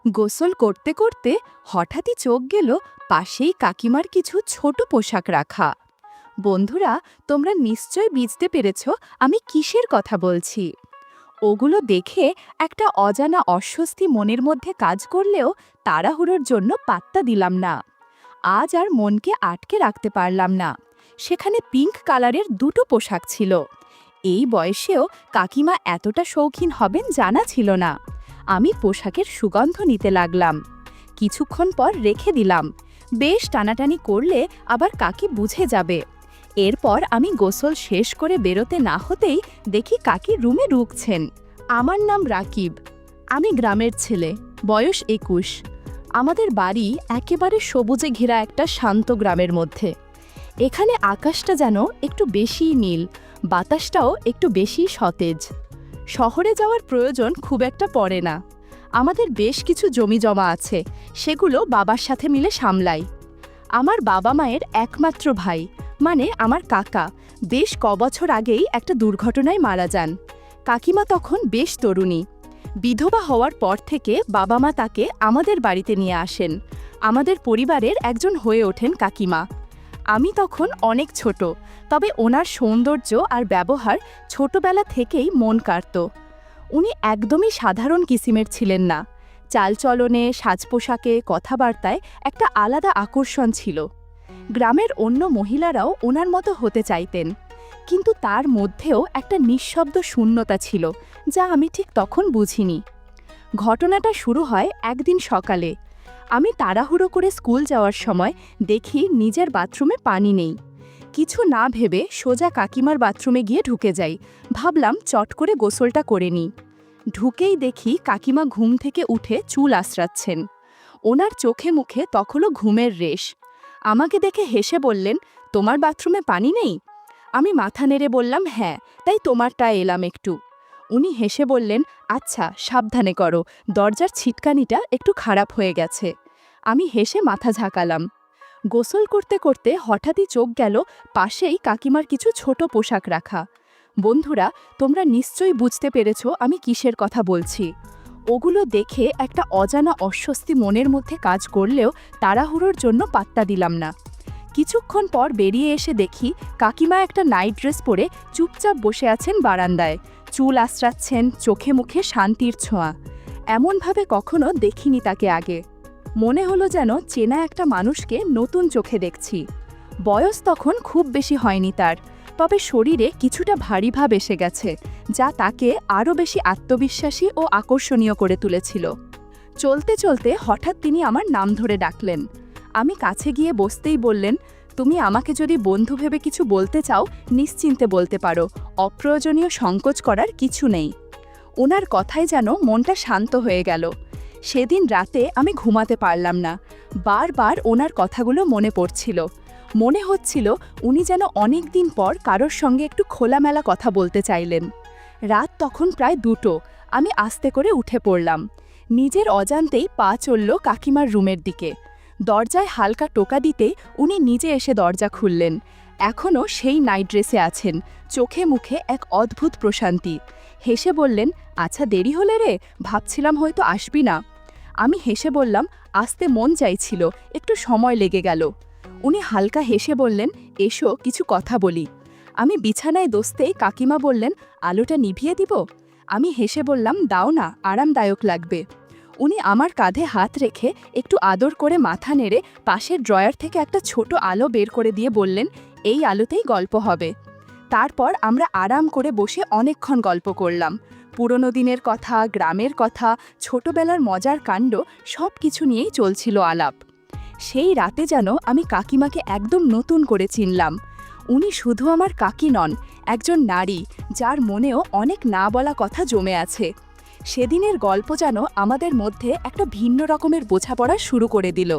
গোসল করতে করতে হঠাৎই চোখ গেল পাশেই কাকিমার কিছু ছোট পোশাক রাখা। বন্ধুরা, তোমরা নিশ্চয় বুঝতে পেরেছ আমি কিসের কথা বলছি। ওগুলো দেখে একটা অজানা অস্বস্তি মনের মধ্যে কাজ করলেও তাড়াহুড়োর জন্য পাত্তা দিলাম না। আজ আর মনকে আটকে রাখতে পারলাম না। সেখানে পিঙ্ক কালারের দুটো পোশাক ছিল। এই বয়সেও কাকিমা এতটা শৌখিন হবেন জানা ছিল না। আমি পোশাকের সুগন্ধ নিতে লাগলাম। কিছুক্ষণ পর রেখে দিলাম। বেশ টানাটানি করলে আবার কাকি বুঝে যাবে। এরপর আমি গোসল শেষ করে বেরোতে না হতেই দেখি কাকি রুমে ঢুকছেন। আমার নাম রাকিব। আমি গ্রামের ছেলে, বয়স ২১। আমাদের বাড়ি একেবারে সবুজে ঘেরা একটা শান্ত গ্রামের মধ্যে। এখানে আকাশটা যেন একটু বেশিই নীল, বাতাসটাও একটু বেশি সতেজ। শহরে যাওয়ার প্রয়োজন খুব একটা পড়ে না। আমাদের বেশ কিছু জমি জমা আছে, সেগুলো বাবার সাথে মিলে সামলাই। আমার বাবা মায়ের একমাত্র ভাই, মানে আমার কাকা, বেশ কবছর আগেই একটা দুর্ঘটনায় মারা যান। কাকিমা তখন বেশ তরুণী। বিধবা হওয়ার পর থেকে বাবা মা তাকে আমাদের বাড়িতে নিয়ে আসেন। আমাদের পরিবারের একজন হয়ে ওঠেন কাকিমা। আমি তখন অনেক ছোট, তবে ওনার সৌন্দর্য আর ব্যবহার ছোটবেলা থেকেই মন কাড়ত। উনি একদমই সাধারণ কিসিমের ছিলেন না। চালচলনে, সাজপোশাকে, কথাবার্তায় একটা আলাদা আকর্ষণ ছিল। গ্রামের অন্য মহিলারাও ওনার মতো হতে চাইতেন, কিন্তু তার মধ্যেও একটা নিঃশব্দ শূন্যতা ছিল, যা আমি ঠিক তখন বুঝিনি। ঘটনাটা শুরু হয় একদিন সকালে। আমি তাড়াহুড়ো করে স্কুল যাওয়ার সময় দেখি নিজের বাথরুমে পানি নেই। কিছু না ভেবে সোজা কাকিমার বাথরুমে গিয়ে ঢুকে যাই। ভাবলাম চট করে গোসলটা করে নিই। ঢুকেই দেখি কাকিমা ঘুম থেকে উঠে চুল আঁচড়াচ্ছেন। ওনার চোখে মুখে তখনও ঘুমের রেশ। আমাকে দেখে হেসে বললেন, তোমার বাথরুমে পানি নেই? আমি মাথা নেড়ে বললাম, হ্যাঁ, তাই তোমারটা এলাম একটু। উনি হেসে বললেন, আচ্ছা, সাবধানে করো, দরজার ছিটকানিটা একটু খারাপ হয়ে গেছে। আমি হেসে মাথা ঝাঁকালাম। গোসল করতে করতে হঠাৎই চোখ গেল পাশেই কাকিমার কিছু ছোট পোশাক রাখা। বন্ধুরা, তোমরা নিশ্চয়ই বুঝতে পেরেছ আমি কিসের কথা বলছি। ওগুলো দেখে একটা অজানা অস্বস্তি মনের মধ্যে কাজ করলেও তাড়াহুড়োর জন্য পাত্তা দিলাম না। কিছুক্ষণ পর বেরিয়ে এসে দেখি কাকিমা একটা নাইট ড্রেস পরে চুপচাপ বসে আছেন বারান্দায়। চুল আঁচড়াচ্ছেন, চোখে মুখে শান্তির ছোঁয়া। এমনভাবে কখনো দেখিনি তাকে আগে। মনে হলো যেন চেনা একটা মানুষকে নতুন চোখে দেখছি। বয়স তখন খুব বেশি হয়নি তার, তবে শরীরে কিছুটা ভারী ভাব এসে গেছে, যা তাকে আরও বেশি আত্মবিশ্বাসী ও আকর্ষণীয় করে তুলেছিল। চলতে চলতে হঠাৎ তিনি আমার নাম ধরে ডাকলেন। আমি কাছে গিয়ে বসতেই বললেন, তুমি আমাকে যদি বন্ধু ভেবে কিছু বলতে চাও নিশ্চিন্তে বলতে পারো, অপ্রয়োজনীয় সংকোচ করার কিছু নেই। ওনার কথায় যেন মনটা শান্ত হয়ে গেল। সেদিন রাতে আমি ঘুমাতে পারলাম না। বারবার ওনার কথাগুলো মনে পড়ছিল। মনে হচ্ছিল উনি যেন অনেক দিন পর কারোর সঙ্গে একটু খোলামেলা কথা বলতে চাইলেন। রাত তখন প্রায় 2টো। আমি আস্তে করে উঠে পড়লাম। নিজের অজান্তেই পা চলল কাকিমার রুমের দিকে। দরজায় হালকা টোকা দিতেই উনি নিজে এসে দরজা খুললেন। এখনও সেই নাইট ড্রেসে আছেন, চোখে মুখে এক অদ্ভুত প্রশান্তি। হেসে বললেন, আচ্ছা, দেরি হলে রে, ভাবছিলাম হয়তো আসবি না। আমি হেসে বললাম, আসতে মন চাইছিল, একটু সময় লেগে গেল। উনি হালকা হেসে বললেন, এসো কিছু কথা বলি। আমি বিছানায় দোস্তেই কাকিমা বললেন, আলোটা নিভিয়ে দিব? আমি হেসে বললাম, দাও না, আরামদায়ক লাগবে। উনি আমার কাঁধে হাত রেখে একটু আদর করে মাথা নেড়ে পাশের ড্রয়ার থেকে একটা ছোট আলো বের করে দিয়ে বললেন, এই আলোতেই গল্প হবে। তারপর আমরা আরাম করে বসে অনেকক্ষণ গল্প করলাম। পুরনো দিনের কথা, গ্রামের কথা, ছোটবেলার মজার কাণ্ড, সব কিছু নিয়েই চলছিল আলাপ। সেই রাতে যেন আমি কাকিমাকে একদম নতুন করে চিনলাম। উনি শুধু আমার কাকি নন, একজন নারী, যার মনেও অনেক না বলা কথা জমে আছে। সেদিনের গল্প যেন আমাদের মধ্যে একটা ভিন্ন রকমের বোঝাপড়া শুরু করে দিল।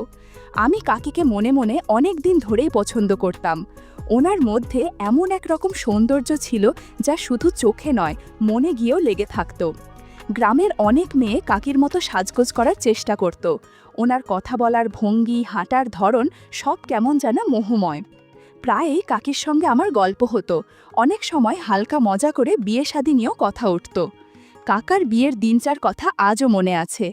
আমি কাকিকে মনে মনে অনেক দিন ধরেই পছন্দ করতাম। ওনার মধ্যে এমন এক রকম সৌন্দর্য ছিল যা শুধু চোখে নয়, মনে গিয়েও লেগে থাকত। গ্রামের অনেক মেয়ে কাকির মতো সাজগোজ করার চেষ্টা করত। ওনার কথা বলার ভঙ্গি, হাঁটার ধরন সব কেমন যেন মোহময়। প্রায়ই কাকির সঙ্গে আমার গল্প হতো। অনেক সময় হালকা মজা করে বিয়ে শাদী নিয়েও কথা উঠত। কাকার বিয়ের দিনটার কথা আজও মনে আছে।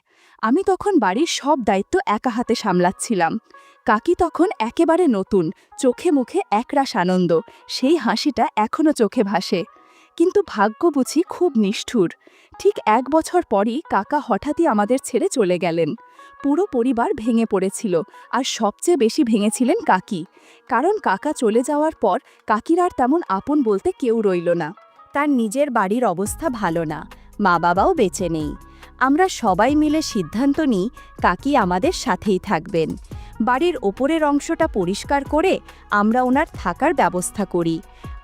আমি তখন বাড়ির সব দায়িত্ব একা হাতে সামলাচ্ছিলাম। কাকি তখন একেবারে নতুন, চোখে মুখে একরাশ আনন্দ, সেই হাসিটা এখনো চোখে ভাসে। কিন্তু ভাগ্য বুঝি খুব নিষ্ঠুর। ঠিক 1 বছর পরই কাকা হঠাৎই আমাদের ছেড়ে চলে গেলেন। পুরো পরিবার ভেঙে পড়েছিল, আর সবচেয়ে বেশি ভেঙেছিলেন কাকি। কারণ কাকা চলে যাওয়ার পর কাকির আর তেমন আপন বলতে কেউ রইল না। তার নিজের বাড়ির অবস্থা ভালো না, মা বাবাও বেঁচে নেই। আমরা সবাই মিলে সিদ্ধান্ত নিই কাকি আমাদের সাথেই থাকবেন। বাড়ির ওপরের অংশটা পরিষ্কার করে আমরা ওনার থাকার ব্যবস্থা করি।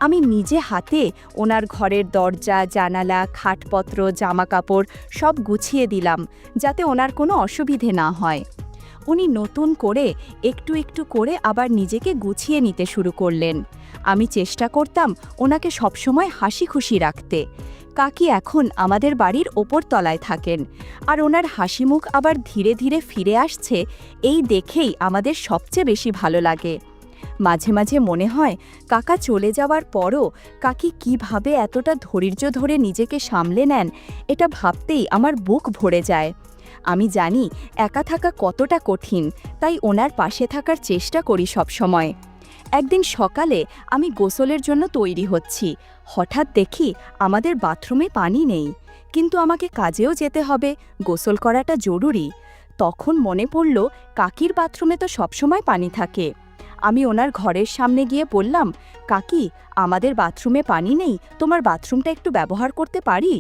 আমি নিজে হাতে ওনার ঘরের দরজা, জানালা, খাটপত্র, জামাকাপড় সব গুছিয়ে দিলাম, যাতে ওনার কোনো অসুবিধে না হয়। উনি নতুন করে একটু একটু করে আবার নিজেকে গুছিয়ে নিতে শুরু করলেন। আমি চেষ্টা করতাম ওনাকে সবসময় হাসি খুশি রাখতে। কাকি এখন আমাদের বাড়ির ওপর তলায় থাকেন, আর ওনার হাসিমুখ আবার ধীরে ধীরে ফিরে আসছে, এই দেখেই আমাদের সবচেয়ে বেশি ভালো লাগে। মাঝে মাঝে মনে হয় কাকা চলে যাওয়ার পরও কাকি কিভাবে এতটা ধৈর্য ধরে নিজেকে সামলে নেন, এটা ভাবতেই আমার বুক ভরে যায়। আমি জানি একা থাকা কতটা কঠিন, তাই ওনার পাশে থাকার চেষ্টা করি সবসময়। একদিন সকালে আমি গোসলের জন্য তৈরি হচ্ছি, হঠাৎ দেখি আমাদের বাথরুমে পানি নেই। কিন্তু আমাকে কাজেও যেতে হবে, গোসল করাটা জরুরি। তখন মনে পড়ল কাকির বাথরুমে তো সবসময় পানি থাকে। আমি ওনার ঘরের সামনে গিয়ে বললাম, কাকি, আমাদের বাথরুমে পানি নেই, তোমার বাথরুমটা একটু ব্যবহার করতে পারি?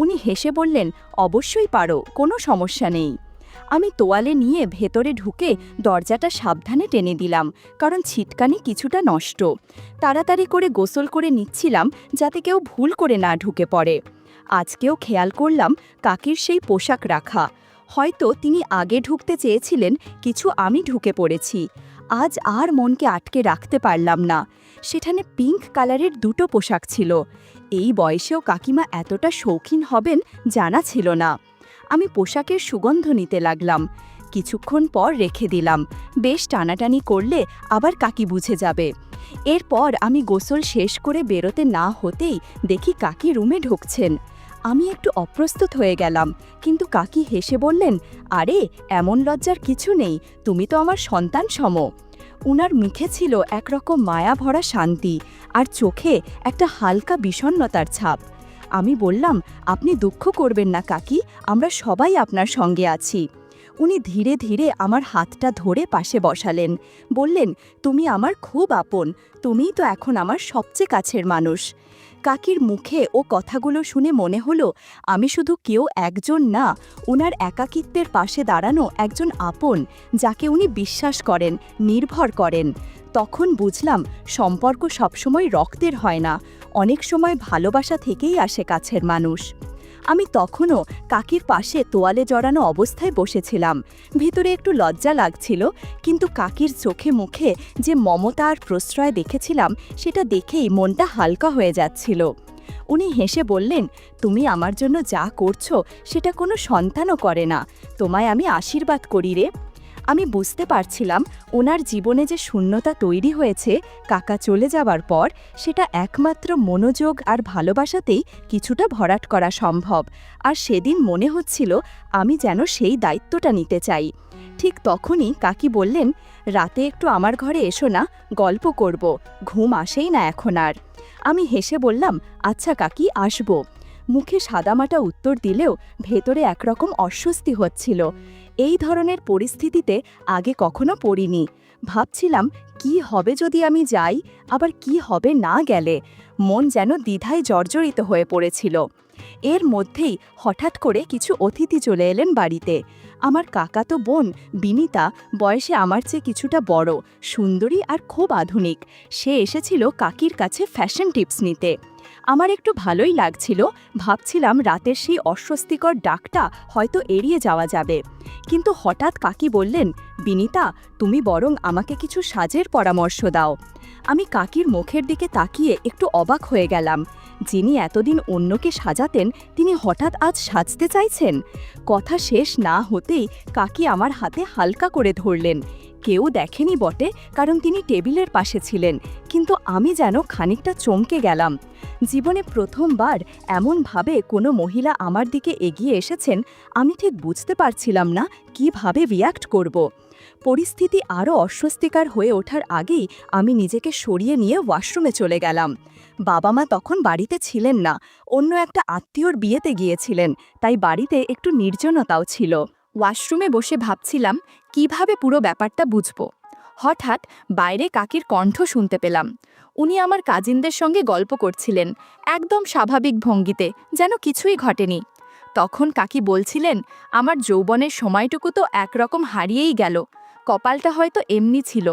উনি হেসে বললেন, অবশ্যই পারো, কোনো সমস্যা নেই। আমি তোয়ালে নিয়ে ভেতরে ঢুকে দরজাটা সাবধানে টেনে দিলাম, কারণ ছিটকানি কিছুটা নষ্ট। তাড়াতাড়ি করে গোসল করে নিচ্ছিলাম, যাতে কেউ ভুল করে না ঢুকে পড়ে। আজকেও খেয়াল করলাম কাকির সেই পোশাক রাখা। হয়তো তিনি আগে ঢুকতে চেয়েছিলেন, কিছু আমি ঢুকে পড়েছি। আজ আর মনকে আটকে রাখতে পারলাম না। সেখানে পিঙ্ক কালারের 2টো পোশাক ছিল। এই বয়সেও কাকিমা এতটা শৌখিন হবেন জানা ছিল না। আমি পোশাকের সুগন্ধ নিতে লাগলাম। কিছুক্ষণ পর রেখে দিলাম, বেশ টানাটানি করলে আবার কাকি বুঝে যাবে। এরপর আমি গোসল শেষ করে বেরোতে না হতেই দেখি কাকি রুমে ঢুকছেন। আমি একটু অপ্রস্তুত হয়ে গেলাম, কিন্তু কাকি হেসে বললেন, আরে এমন লজ্জার কিছু নেই, তুমি তো আমার সন্তান সম। উনার মুখে ছিল একরকম মায়া ভরা শান্তি, আর চোখে একটা হালকা বিষণ্ণতার ছাপ। আমি বললাম, আপনি দুঃখ করবেন না কাকি, আমরা সবাই আপনার সঙ্গে আছি। উনি ধীরে ধীরে আমার হাতটা ধরে পাশে বসালেন, বললেন, তুমি আমার খুব আপন, তুমিই তো এখন আমার সবচেয়ে কাছের মানুষ। কাকির মুখে ও কথাগুলো শুনে মনে হলো আমি শুধু কেউ একজন না, ওনার একাকিত্বের পাশে দাঁড়ানো একজন আপন, যাকে উনি বিশ্বাস করেন, নির্ভর করেন। তখন বুঝলাম সম্পর্ক সবসময় রক্তের হয় না, অনেক সময় ভালোবাসা থেকেই আসে কাছের মানুষ। আমি তখনও কাকির পাশে তোয়ালে জড়ানো অবস্থায় বসেছিলাম। ভিতরে একটু লজ্জা লাগছিল, কিন্তু কাকির চোখে মুখে যে মমতা আর প্রশ্রয় দেখেছিলাম, সেটা দেখেই মনটা হালকা হয়ে যাচ্ছিল। উনি হেসে বললেন, তুমি আমার জন্য যা করছো সেটা কোনো সন্তানও করে না, তোমায় আমি আশীর্বাদ করি রে। আমি বুঝতে পারছিলাম ওনার জীবনে যে শূন্যতা তৈরি হয়েছে কাকা চলে যাবার পর, সেটা একমাত্র মনোযোগ আর ভালোবাসাতেই কিছুটা ভরাট করা সম্ভব। আর সেদিন মনে হচ্ছিল আমি যেন সেই দায়িত্বটা নিতে চাই। ঠিক তখনই কাকি বললেন, রাতে একটু আমার ঘরে এসো না, গল্প করব, ঘুম আসেই না এখন আর। আমি হেসে বললাম, আচ্ছা কাকি, আসব। মুখে সাদামাটা উত্তর দিলেও ভেতরে একরকম অস্বস্তি হচ্ছিল। এই ধরনের পরিস্থিতিতে আগে কখনো পড়িনি। ভাবছিলাম কি হবে যদি আমি যাই, আবার কি হবে না গেলে। মন যেন দ্বিধায় জর্জরিত হয়ে পড়েছিল। এর মধ্যেই হঠাৎ করে কিছু অতিথি চলে এলেন বাড়িতে। আমার কাকাতো বোন বিনিতা, বয়সে আমার চেয়ে কিছুটা বড়, সুন্দরী আর খুব আধুনিক। সে এসেছিল কাকির কাছে ফ্যাশন টিপস নিতে। আমার একটু ভালোই লাগছিল, ভাবছিলাম রাতের সেই অস্বস্তিকর ডাকটা হয়তো এড়িয়ে যাওয়া যাবে। কিন্তু হঠাৎ কাকি বললেন, বিনিতা, তুমি বরং আমাকে কিছু সাজের পরামর্শ দাও। আমি কাকির মুখের দিকে তাকিয়ে একটু অবাক হয়ে গেলাম। যিনি এতদিন অন্যকে সাজাতেন তিনি হঠাৎ আজ সাজতে চাইছেন। কথা শেষ না হতেই কাকি আমার হাতে হালকা করে ধরলেন। কেউ দেখেনি বটে, কারণ তিনি টেবিলের পাশে ছিলেন, কিন্তু আমি যেন খানিকটা চমকে গেলাম। জীবনে প্রথমবার এমনভাবে কোনো মহিলা আমার দিকে এগিয়ে এসেছেন। আমি ঠিক বুঝতে পারছিলাম না কিভাবে রিয়্যাক্ট করব। পরিস্থিতি আরও অস্বস্তিকর হয়ে ওঠার আগেই আমি নিজেকে সরিয়ে নিয়ে ওয়াশরুমে চলে গেলাম। বাবা মা তখন বাড়িতে ছিলেন না, অন্য একটা আত্মীয়র বিয়েতে গিয়েছিলেন, তাই বাড়িতে একটু নির্জনতাও ছিল। ওয়াশরুমে বসে ভাবছিলাম কিভাবে পুরো ব্যাপারটা বুঝব। হঠাৎ বাইরে কাকির কণ্ঠ শুনতে পেলাম। উনি আমার কাজিনদের সঙ্গে গল্প করছিলেন, একদম স্বাভাবিক ভঙ্গিতে, যেন কিছুই ঘটেনি। তখন কাকি বলছিলেন, আমার যৌবনের সময়টুকু তো একরকম হারিয়েই গেল, কপালটা হয়তো এমনি ছিল।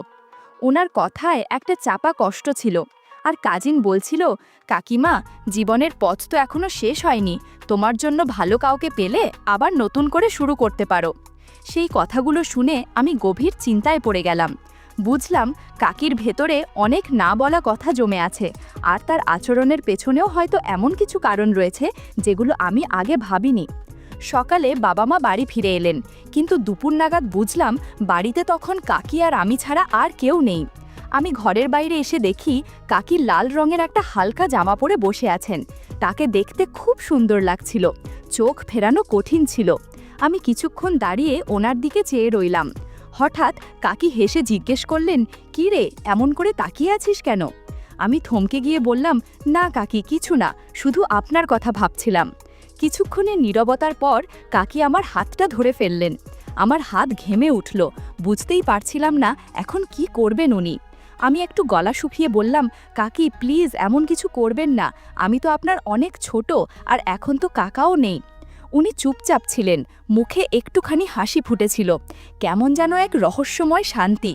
ওনার কথায় একটা চাপা কষ্ট ছিল। আর কাজিন বলছিল, কাকিমা, জীবনের পথ তো এখনো শেষ হয়নি, তোমার জন্য ভালো কাউকে পেলে আবার নতুন করে শুরু করতে পারো। সেই কথাগুলো শুনে আমি গভীর চিন্তায় পড়ে গেলাম। বুঝলাম কাকির ভেতরে অনেক না বলা কথা জমে আছে, আর তার আচরণের পেছনেও হয়তো এমন কিছু কারণ রয়েছে যেগুলো আমি আগে ভাবিনি। সকালে বাবা মা বাড়ি ফিরে এলেন, কিন্তু দুপুর নাগাদ বুঝলাম বাড়িতে তখন কাকি আর আমি ছাড়া আর কেউ নেই। আমি ঘরের বাইরে এসে দেখি কাকি লাল রঙের একটা হালকা জামা পরে বসে আছেন। তাকে দেখতে খুব সুন্দর লাগছিল, চোখ ফেরানো কঠিন ছিল। আমি কিছুক্ষণ দাঁড়িয়ে ওনার দিকে চেয়ে রইলাম। হঠাৎ কাকি হেসে জিজ্ঞেস করলেন, কী রে, এমন করে তাকিয়ে আছিস কেন? আমি থমকে গিয়ে বললাম, না কাকি, কিছু না, শুধু আপনার কথা ভাবছিলাম। কিছুক্ষণের নীরবতার পর কাকি আমার হাতটা ধরে ফেললেন। আমার হাত ঘেমে উঠল, বুঝতেই পারছিলাম না এখন কি করবেন উনি। আমি একটু গলা শুকিয়ে বললাম, কাকি প্লিজ এমন কিছু করবেন না, আমি তো আপনার অনেক ছোট, আর এখন তো কাকাও নেই। উনি চুপচাপ ছিলেন, মুখে একটুখানি হাসি ফুটেছিল, কেমন যেন এক রহস্যময় শান্তি।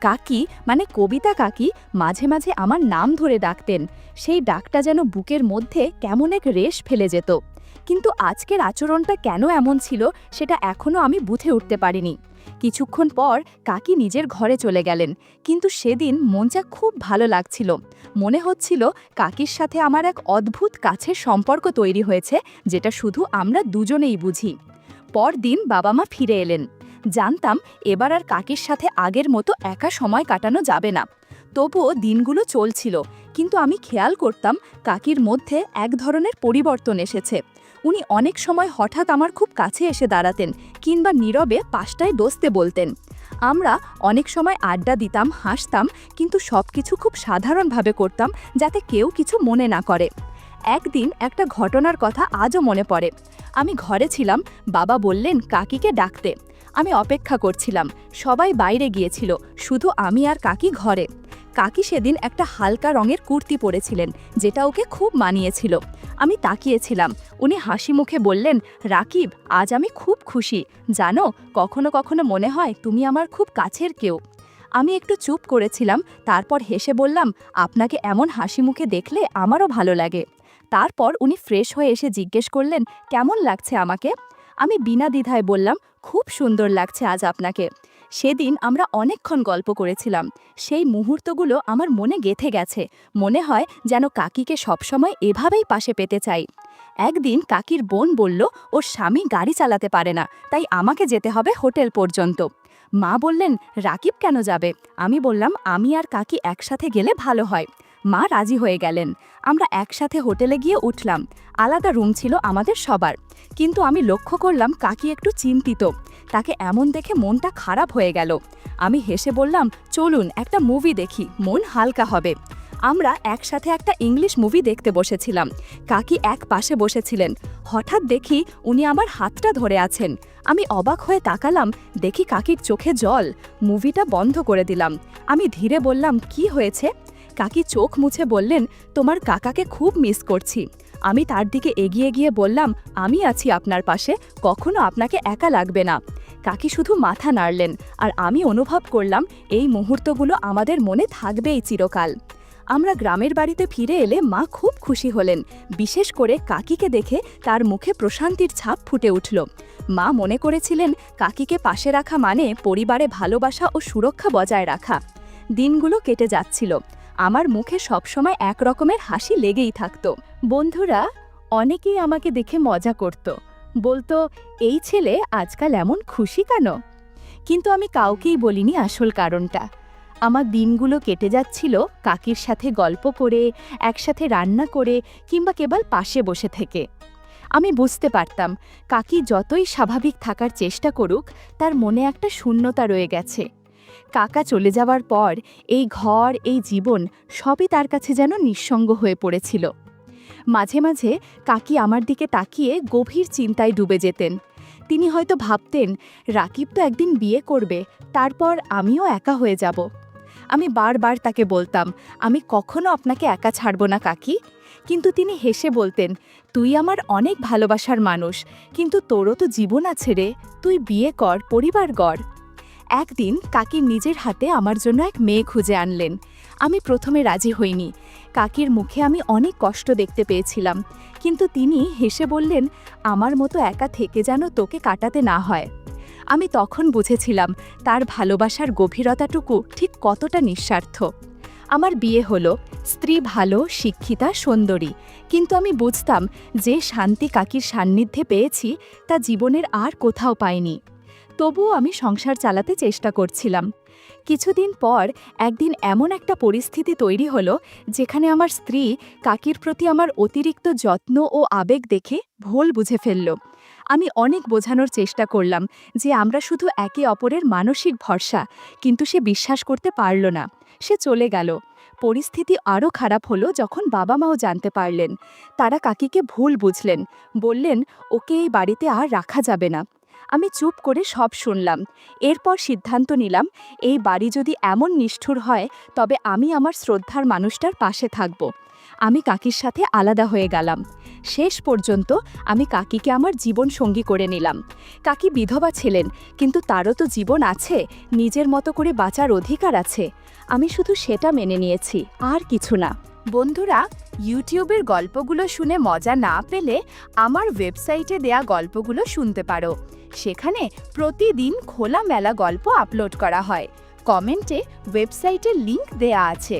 কাকি মানে কবিতা কাকি মাঝে মাঝে আমার নাম ধরে ডাকতেন, সেই ডাকটা যেন বুকের মধ্যে কেমন এক রেশ ফেলে যেত। কিন্তু আজকের আচরণটা কেন এমন ছিল সেটা এখনও আমি বুঝে উঠতে পারিনি। কিছুক্ষণ পর কাকি নিজের ঘরে চলে গেলেন, কিন্তু সেদিন মনটা খুব ভালো লাগছিল। মনে হচ্ছিল কাকির সাথে আমার এক অদ্ভুত কাছের সম্পর্ক তৈরি হয়েছে, যেটা শুধু আমরা দুজনেই বুঝি। পরদিন বাবা মা ফিরে এলেন। জানতাম এবার আর কাকির সাথে আগের মতো একা সময় কাটানো যাবে না। তবুও দিনগুলো চলছিল, কিন্তু আমি খেয়াল করতাম কাকির মধ্যে এক ধরনের পরিবর্তন এসেছে। উনি অনেক সময় হঠাৎ আমার খুব কাছে এসে দাঁড়াতেন, কিংবা নীরবে পাশটায় বসতে বলতেন। আমরা অনেক সময় আড্ডা দিতাম, হাসতাম, কিন্তু সবকিছু খুব সাধারণভাবে করতাম, যাতে কেউ কিছু মনে না করে। একদিন একটা ঘটনার কথা আজও মনে পড়ে। আমি ঘরে ছিলাম, বাবা বললেন কাকিকে ডাকতে। আমি অপেক্ষা করছিলাম, সবাই বাইরে গিয়েছিল, শুধু আমি আর কাকি ঘরে। কাকি সেদিন একটা হালকা রঙের কুর্তি পরেছিলেন, যেটা ওকে খুব মানিয়েছিল। আমি তাকিয়েছিলাম। উনি হাসি মুখে বললেন, রাকিব, আজ আমি খুব খুশি, জানো, কখনো কখনো মনে হয় তুমি আমার খুব কাছের কেউ। আমি একটু চুপ করেছিলাম, তারপর হেসে বললাম, আপনাকে এমন হাসি মুখে দেখলে আমারও ভালো লাগে। তারপর উনি ফ্রেশ হয়ে এসে জিজ্ঞেস করলেন, কেমন লাগছে আমাকে? আমি বিনা দ্বিধায় বললাম, খুব সুন্দর লাগছে আজ আপনাকে। সেদিন আমরা অনেকক্ষণ গল্প করেছিলাম। সেই মুহূর্তগুলো আমার মনে গেঁথে গেছে। মনে হয় যেন কাকিকে সবসময় এভাবেই পাশে পেতে চাই। একদিন কাকির বোন বলল, ওর স্বামী গাড়ি চালাতে পারে না, তাই আমাকে যেতে হবে হোটেল পর্যন্ত। মা বললেন, রাকিব কেন যাবে? আমি বললাম, আমি আর কাকি একসাথে গেলে ভালো হয়। মা রাজি হয়ে গেলেন। আমরা একসাথে হোটেলে গিয়ে উঠলাম। আলাদা রুম ছিল আমাদের সবার, কিন্তু আমি লক্ষ্য করলাম কাকি একটু চিন্তিত। তাকে এমন দেখে মনটা খারাপ হয়ে গেল। আমি হেসে বললাম, চলুন একটা মুভি দেখি, মন হালকা হবে। আমরা একসাথে একটা ইংলিশ মুভি দেখতে বসেছিলাম। কাকি এক পাশে বসেছিলেন। হঠাৎ দেখি উনি আমার হাতটা ধরে আছেন। আমি অবাক হয়ে তাকালাম, দেখি কাকির চোখে জল। মুভিটা বন্ধ করে দিলাম। আমি ধীরে বললাম, কি হয়েছে? কাকি চোখ মুছে বললেন, তোমার কাকাকে খুব মিস করছি। আমি তার দিকে এগিয়ে গিয়ে বললাম, আমি আছি আপনার পাশে, কখনো আপনাকে একা লাগবে না। কাকি শুধু মাথা নাড়লেন, আর আমি অনুভব করলাম এই মুহূর্তগুলো আমাদের মনে থাকবেই চিরকাল। আমরা গ্রামের বাড়িতে ফিরে এলে মা খুব খুশি হলেন, বিশেষ করে কাকিকে দেখে তার মুখে প্রশান্তির ছাপ ফুটে উঠল। মা মনে করেছিলেন কাকিকে পাশে রাখা মানে পরিবারে ভালোবাসা ও সুরক্ষা বজায় রাখা। দিনগুলো কেটে যাচ্ছিল। আমার মুখে সবসময় এক রকমের হাসি লেগেই থাকতো। বন্ধুরা অনেকেই আমাকে দেখে মজা করত, বলতো এই ছেলে আজকাল এমন খুশি কেন? কিন্তু আমি কাউকেই বলিনি আসল কারণটা। আমার দিনগুলো কেটে যাচ্ছিল কাকির সাথে গল্প করে, একসাথে রান্না করে, কিংবা কেবল পাশে বসে থেকে। আমি বুঝতে পারতাম কাকি যতই স্বাভাবিক থাকার চেষ্টা করুক, তার মনে একটা শূন্যতা রয়ে গেছে। কাকা চলে যাওয়ার পর এই ঘর, এই জীবন সবই তার কাছে যেন নিঃসঙ্গ হয়ে পড়েছিল। মাঝে মাঝে কাকি আমার দিকে তাকিয়ে গভীর চিন্তায় ডুবে যেতেন। তিনি হয়তো ভাবতেন, রাকিব তো একদিন বিয়ে করবে, তারপর আমিও একা হয়ে যাব। আমি বারবার তাকে বলতাম, আমি কখনো আপনাকে একা ছাড়ব না কাকি। কিন্তু তিনি হেসে বলতেন, তুই আমার অনেক ভালোবাসার মানুষ, কিন্তু তোরও তো জীবন আছে রে, তুই বিয়ে কর, পরিবার গড়। একদিন কাকি নিজের হাতে আমার জন্য এক মেয়ে খুঁজে আনলেন। আমি প্রথমে রাজি হইনি। কাকির মুখে আমি অনেক কষ্ট দেখতে পেয়েছিলাম, কিন্তু তিনি হেসে বললেন, আমার মতো একা থেকে যেন তোকে কাটাতে না হয়। আমি তখন বুঝেছিলাম তার ভালোবাসার গভীরতাটুকু ঠিক কতটা নিঃস্বার্থ। আমার বিয়ে হলো, স্ত্রী ভালো, শিক্ষিতা, সুন্দরী, কিন্তু আমি বুঝতাম যে শান্তি কাকির সান্নিধ্যে পেয়েছি তা জীবনের আর কোথাও পাইনি। তবুও আমি সংসার চালাতে চেষ্টা করছিলাম। কিছুদিন পর একদিন এমন একটা পরিস্থিতি তৈরি হলো যেখানে আমার স্ত্রী কাকির প্রতি আমার অতিরিক্ত যত্ন ও আবেগ দেখে ভুল বুঝে ফেলল। আমি অনেক বোঝানোর চেষ্টা করলাম যে আমরা শুধু একে অপরের মানসিক ভরসা, কিন্তু সে বিশ্বাস করতে পারল না। সে চলে গেল। পরিস্থিতি আরও খারাপ হলো যখন বাবা মাও জানতে পারলেন। তারা কাকিকে ভুল বুঝলেন, বললেন ওকে এই বাড়িতে আর রাখা যাবে না। আমি চুপ করে সব শুনলাম। এরপর সিদ্ধান্ত নিলাম, এই বাড়ি যদি এমন নিষ্ঠুর হয় তবে আমি আমার শ্রদ্ধার মানুষটার পাশে থাকব। আমি কাকির সাথে আলাদা হয়ে গেলাম। শেষ পর্যন্ত আমি কাকিকে আমার জীবন সঙ্গী করে নিলাম। কাকি বিধবা ছিলেন, কিন্তু তারও তো জীবন আছে, নিজের মতো করে বাঁচার অধিকার আছে। আমি শুধু সেটা মেনে নিয়েছি, আর কিছু না। বন্ধুরা, ইউটিউবের গল্পগুলো শুনে মজা না পেলে আমার ওয়েবসাইটে দেয়া গল্পগুলো শুনতে পারো। সেখানে প্রতিদিন খোলামেলা গল্প আপলোড করা হয়। কমেন্টে ওয়েবসাইটের লিংক দেয়া আছে।